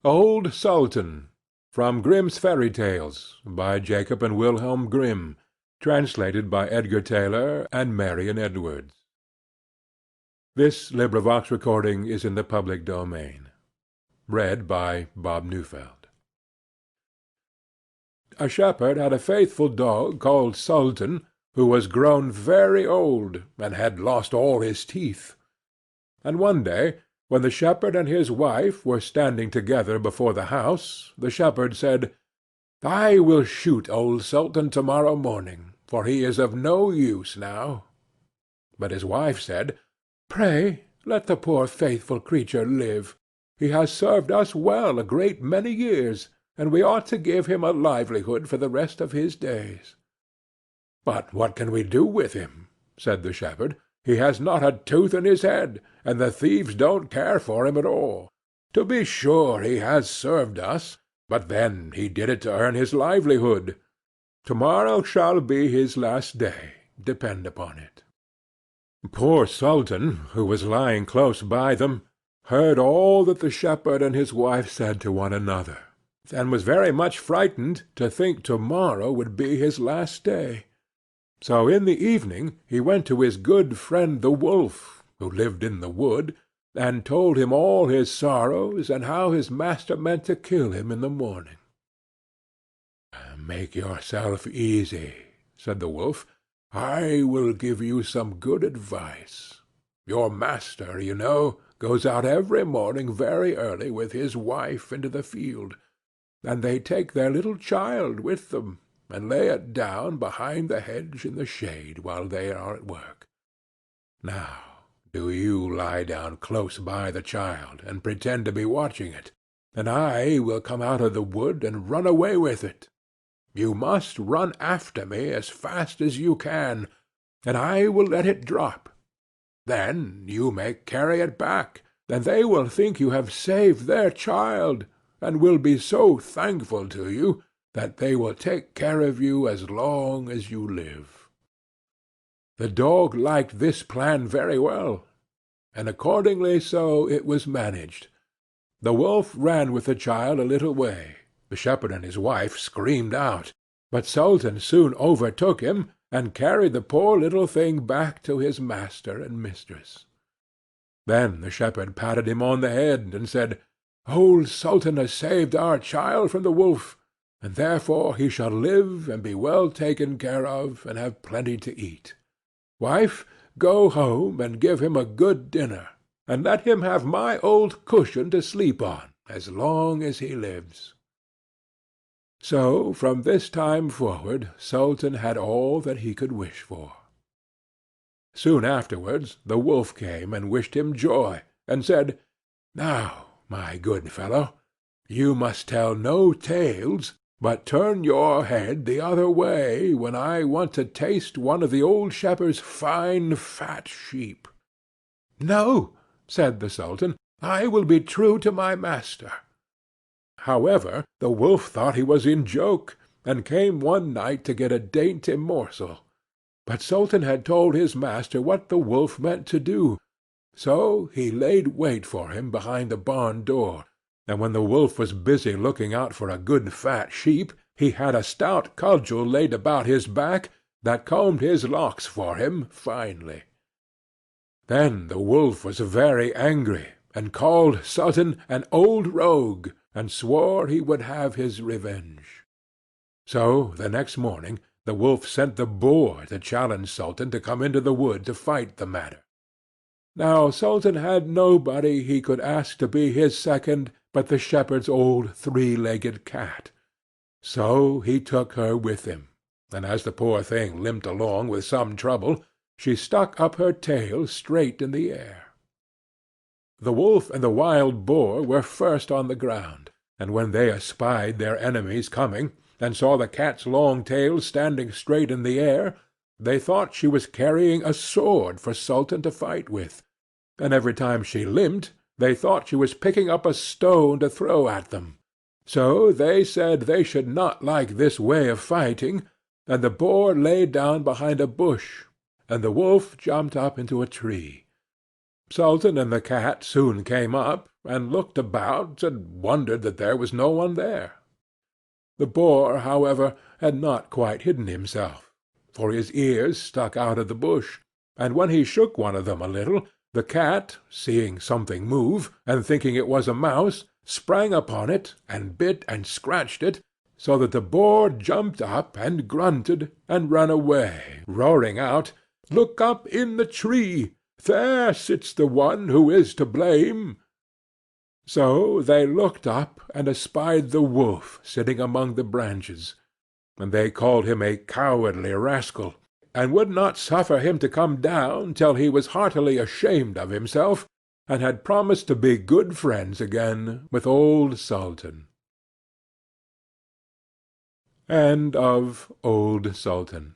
OLD SULTAN From Grimm's Fairy Tales, by Jacob and Wilhelm Grimm, translated by Edgar Taylor and Marion Edwards. This recording is in the public domain. Read by Bob Newfeld. A shepherd had a faithful dog called Sultan, who was grown very old, and had lost all his teeth. And one day, when the shepherd and his wife were standing together before the house, the shepherd said, "I will shoot old Sultan to-morrow morning, for he is of no use now." But his wife said, "Pray let the poor faithful creature live. He has served us well a great many years, and we ought to give him a livelihood for the rest of his days." "But what can we do with him?" said the shepherd. "He has not a tooth in his head, and the thieves don't care for him at all. To be sure he has served us, but then he did it to earn his livelihood. To-morrow shall be his last day, depend upon it." Poor Sultan, who was lying close by them, heard all that the shepherd and his wife said to one another, and was very much frightened to think to-morrow would be his last day. So in the evening he went to his good friend the wolf, who lived in the wood, and told him all his sorrows, and how his master meant to kill him in the morning. "Make yourself easy," said the wolf. "I will give you some good advice. Your master, you know, goes out every morning very early with his wife into the field, and they take their little child with them, and lay it down behind the hedge in the shade while they are at work. Now, do you lie down close by the child, and pretend to be watching it, and I will come out of the wood and run away with it. You must run after me as fast as you can, and I will let it drop. Then you may carry it back, and they will think you have saved their child, and will be so thankful to you that they will take care of you as long as you live." The dog liked this plan very well, and accordingly so it was managed. The wolf ran with the child a little way. The shepherd and his wife screamed out, but Sultan soon overtook him, and carried the poor little thing back to his master and mistress. Then the shepherd patted him on the head, and said, "Old Sultan has saved our child from the wolf, and therefore he shall live and be well taken care of, and have plenty to eat. Wife, go home and give him a good dinner, and let him have my old cushion to sleep on as long as he lives." So from this time forward Sultan had all that he could wish for. Soon afterwards the wolf came and wished him joy, and said, "Now, my good fellow, you must tell no tales, but turn your head the other way when I want to taste one of the old shepherd's fine fat sheep." "No," said the Sultan, "I will be true to my master." However, the wolf thought he was in joke, and came one night to get a dainty morsel. But Sultan had told his master what the wolf meant to do, so he laid wait for him behind the barn door, and when the wolf was busy looking out for a good fat sheep, he had a stout cudgel laid about his back that combed his locks for him finely. Then the wolf was very angry, and called Sultan an old rogue, and swore he would have his revenge. So the next morning the wolf sent the boar to challenge Sultan to come into the wood to fight the matter. Now Sultan had nobody he could ask to be his second but the shepherd's old three-legged cat. So he took her with him, and as the poor thing limped along with some trouble, she stuck up her tail straight in the air. The wolf and the wild boar were first on the ground, and when they espied their enemies coming, and saw the cat's long tail standing straight in the air, they thought she was carrying a sword for Sultan to fight with, and every time she limped they thought she was picking up a stone to throw at them. So they said they should not like this way of fighting, and the boar lay down behind a bush, and the wolf jumped up into a tree. Sultan and the cat soon came up, and looked about, and wondered that there was no one there. The boar, however, had not quite hidden himself, for his ears stuck out of the bush, and when he shook one of them a little, the cat, seeing something move, and thinking it was a mouse, sprang upon it, and bit and scratched it, so that the boar jumped up, and grunted, and ran away, roaring out, "Look up in the tree! There sits the one who is to blame." So they looked up, and espied the wolf sitting among the branches, and they called him a cowardly rascal, and would not suffer him to come down till he was heartily ashamed of himself, and had promised to be good friends again with old Sultan. End of Old Sultan.